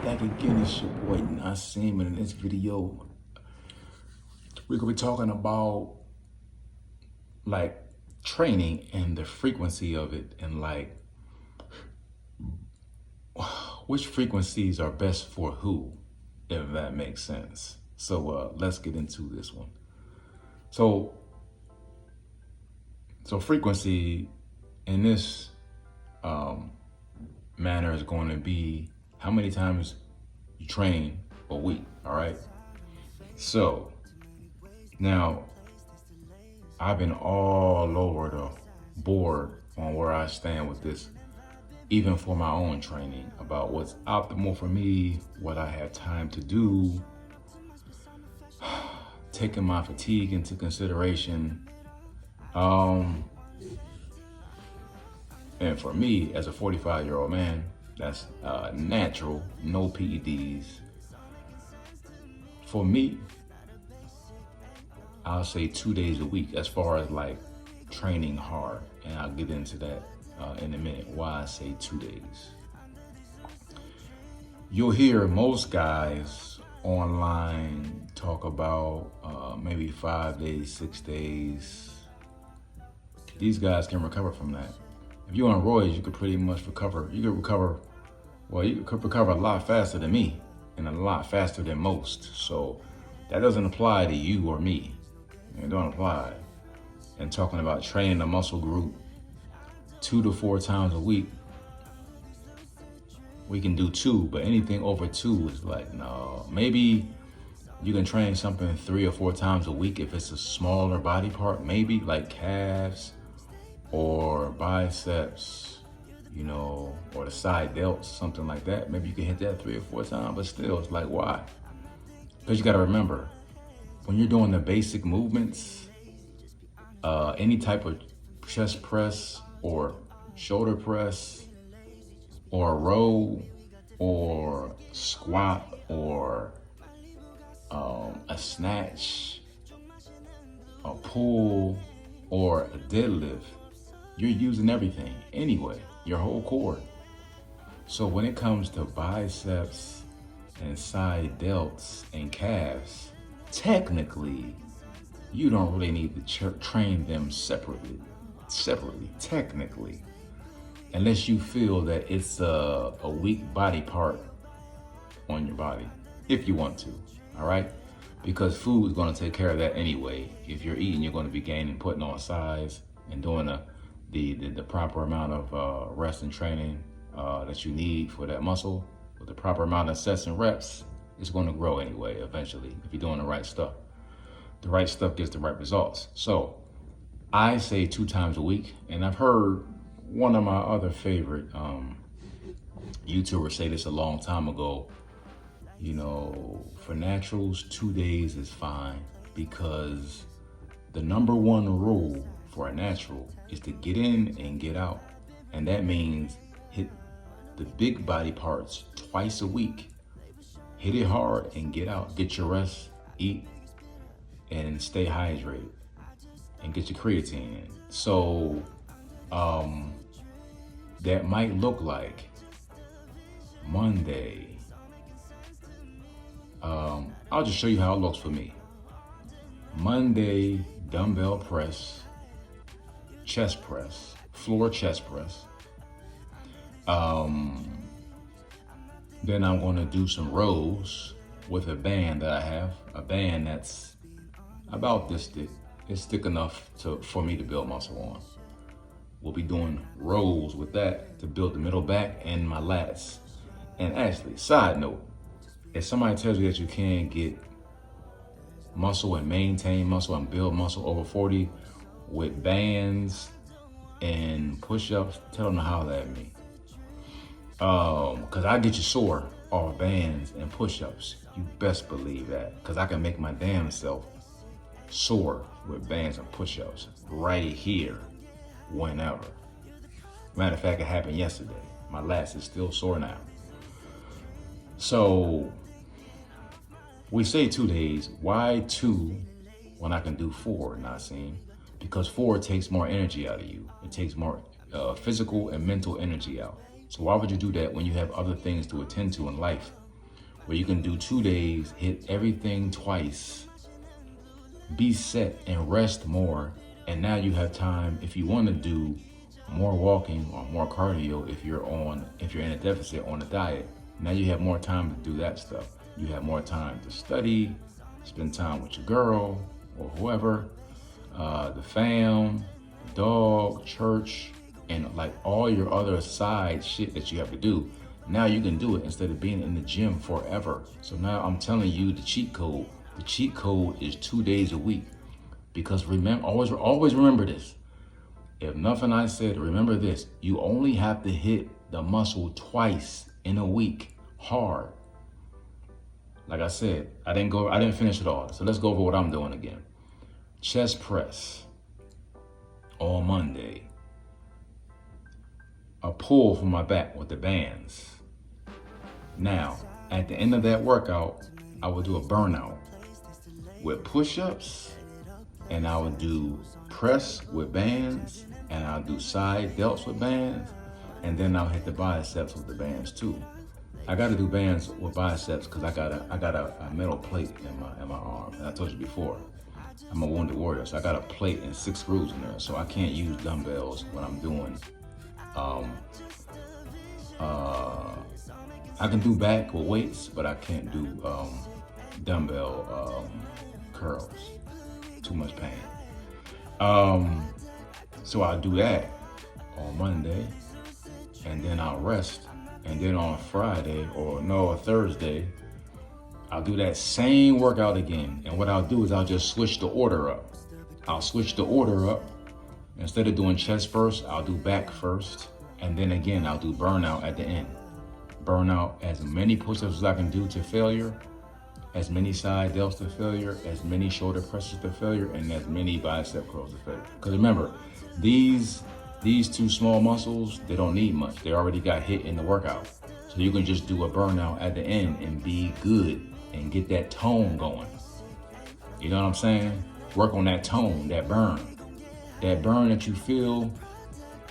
Back again, it's your boy Nassim, and in this video, we're gonna be talking about like training and the frequency of it, and like which frequencies are best for who, if that makes sense. So let's get into this one. So frequency in this manner is going to be how many times you train a week. All right. So now I've been all over the board on where I stand with this, even for my own training, about what's optimal for me, what I have time to do, taking my fatigue into consideration. And for me, as a 45-year-old man, that's natural, no PEDs. For me, I'll say 2 days a week as far as like training hard. And I'll get into that in a minute, why I say 2 days. You'll hear most guys online talk about maybe 5 days, 6 days. These guys can recover from that. If you're on roids, you could pretty much recover. You could recover a lot faster than me and a lot faster than most. So that doesn't apply to you or me. It don't apply. And talking about training a muscle group 2 to 4 times a week, we can do 2, but anything over 2 is like, no. Maybe you can train something 3 or 4 times a week if it's a smaller body part, maybe like calves or biceps, or the side delts, something like that. Maybe you can hit that 3 or 4 times, but still, it's like, why? Because you got to remember, when you're doing the basic movements, any type of chest press or shoulder press or row or squat or a snatch, a pull, or a deadlift, you're using everything anyway, your whole core. So when it comes to biceps and side delts and calves, technically, you don't really need to train them separately, technically, unless you feel that it's a weak body part on your body, if you want to, all right? Because food is gonna take care of that anyway. If you're eating, you're gonna be gaining, putting on size, and doing the proper amount of rest and training that you need for that muscle, with the proper amount of sets and reps, it's gonna grow anyway, eventually, if you're doing the right stuff. The right stuff gets the right results. So I say 2 times a week, and I've heard one of my other favorite YouTubers say this a long time ago. For naturals, 2 days is fine, because the number 1 rule for a natural is to get in and get out. And that means hit the big body parts twice a week. Hit it hard and get out. Get your rest, eat, and stay hydrated, and get your creatine in. So that might look like Monday. I'll just show you how it looks for me. Monday, dumbbell press, chest press, floor chest press. Then I'm gonna do some rows with a band that I have, a band that's about this thick. It's thick enough for me to build muscle on. We'll be doing rows with that to build the middle back and my lats. And actually, side note, if somebody tells you that you can't get muscle and maintain muscle and build muscle over 40 with bands and push-ups, tell them to holler at me. Cause I get you sore off bands and push-ups. You best believe that. Cause I can make my damn self sore with bands and push-ups right here, whenever. Matter of fact, it happened yesterday. My lats is still sore now. So we say 2 days. Why 2 when I can do 4, Nassim? Because 4 takes more energy out of you. It takes more physical and mental energy out. So why would you do that when you have other things to attend to in life? where you can do 2 days, hit everything twice, be set and rest more. And now you have time, if you want to do more walking or more cardio, if you're in a deficit on a diet, now you have more time to do that stuff. You have more time to study, spend time with your girl or whoever, the fam, dog, church, and like all your other side shit that you have to do. Now you can do it instead of being in the gym forever. So now I'm telling you the cheat code. The cheat code is 2 days a week. Because remember, always remember this. If nothing I said, remember this. You only have to hit the muscle twice in a week, hard. Like I said, I didn't finish it all. So let's go over what I'm doing again. Chest press on Monday. A pull from my back with the bands. Now, at the end of that workout, I will do a burnout with push-ups, and I will do press with bands, and I'll do side delts with bands, and then I'll hit the biceps with the bands too. I got to do bands with biceps because I got a metal plate in my arm. And I told you before, I'm a wounded warrior, so I got a plate and 6 screws in there, so I can't use dumbbells when I'm doing. I can do back with weights, but I can't do dumbbell curls. Too much pain. So I'll do that on Monday, and then I'll rest. And then on Friday or Thursday, I'll do that same workout again. And what I'll do is I'll just switch the order up. I'll switch the order up. Instead of doing chest first, I'll do back first. And then again, I'll do burnout at the end. Burnout as many push-ups as I can do to failure, as many side delts to failure, as many shoulder presses to failure, and as many bicep curls to failure. Because remember, these 2 small muscles, they don't need much. They already got hit in the workout. So you can just do a burnout at the end and be good and get that tone going. You know what I'm saying? Work on that tone, that burn. That burn that you feel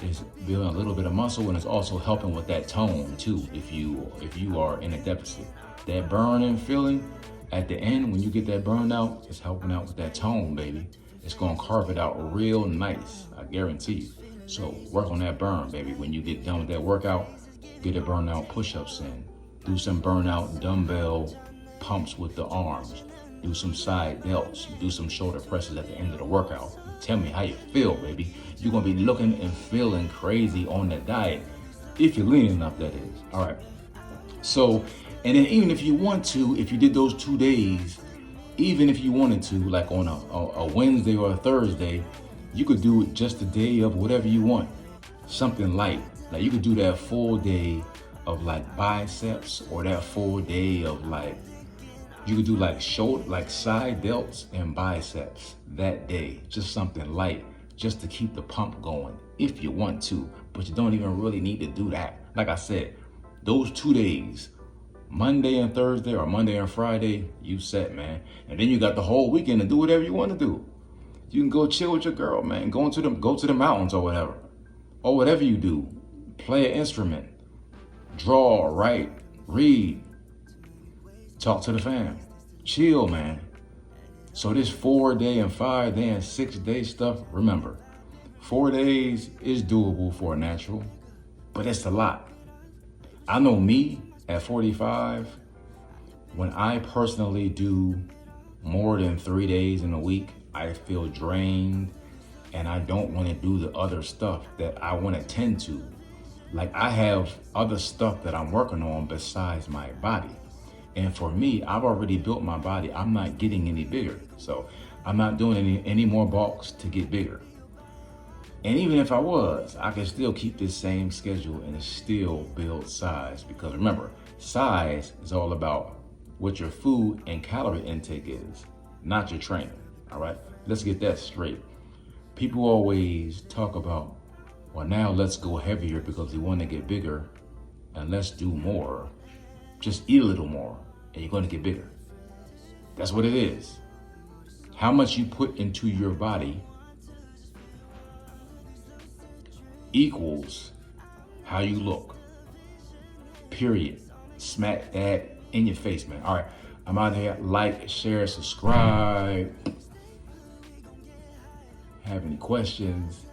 is building a little bit of muscle, and it's also helping with that tone too if you are in a deficit. That burning feeling at the end when you get that burnout is helping out with that tone, baby. It's gonna carve it out real nice, I guarantee you. So work on that burn, baby. When you get done with that workout, get a burnout push-ups in. Do some burnout dumbbell pumps with the arms. Do some side delts. Do some shoulder presses at the end of the workout. Tell me how you feel, baby. You're gonna be looking and feeling crazy on that diet. If you're lean enough, that is. All right. So, and then even if you want to, if you did those 2 days, even if you wanted to, like on a Wednesday or a Thursday, you could do it just a day of whatever you want. Something light. Like you could do that full day of like biceps, or that full day of like, you could do like shoulder, like side delts and biceps that day. Just something light, just to keep the pump going if you want to, but you don't even really need to do that. Like I said, those 2 days, Monday and Thursday or Monday and Friday, you set, man. And then you got the whole weekend to do whatever you want to do. You can go chill with your girl, man. Go to the mountains or whatever. Or whatever you do. Play an instrument. Draw, write, read. Talk to the fam. Chill, man. So this 4-day and 5-day and 6-day stuff, remember, 4 days is doable for a natural, but it's a lot. I know me at 45, when I personally do more than 3 days in a week, I feel drained and I don't want to do the other stuff that I want to tend to. Like I have other stuff that I'm working on besides my body. And for me, I've already built my body. I'm not getting any bigger. So I'm not doing any more bulks to get bigger. And even if I was, I can still keep this same schedule and still build size. Because remember, size is all about what your food and calorie intake is, not your training. All right, let's get that straight. People always talk about, well, now let's go heavier because we want to get bigger, and let's do more. Just eat a little more and you're going to get bigger. That's what it is. How much you put into your body equals how you look. Period. Smack that in your face, man. All right, I'm out here. Like, share, subscribe. Have any questions?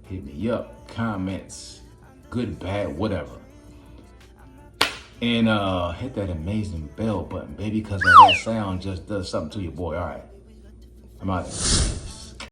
Hit me up. Comments, good, bad, whatever. And hit that amazing bell button, baby, because that sound just does something to your boy. All right, I'm out.